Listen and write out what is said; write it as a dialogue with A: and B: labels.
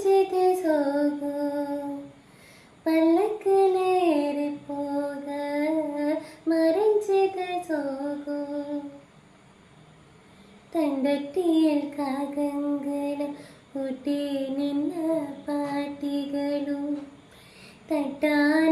A: மறைஞ்சது சோகம் பல்லக்கிலேறி போக மறைஞ்சது சோகம் தண்டட்டியில் காகங்களும் ஊட்டி நின்ன பாட்டிகளும் தட்டான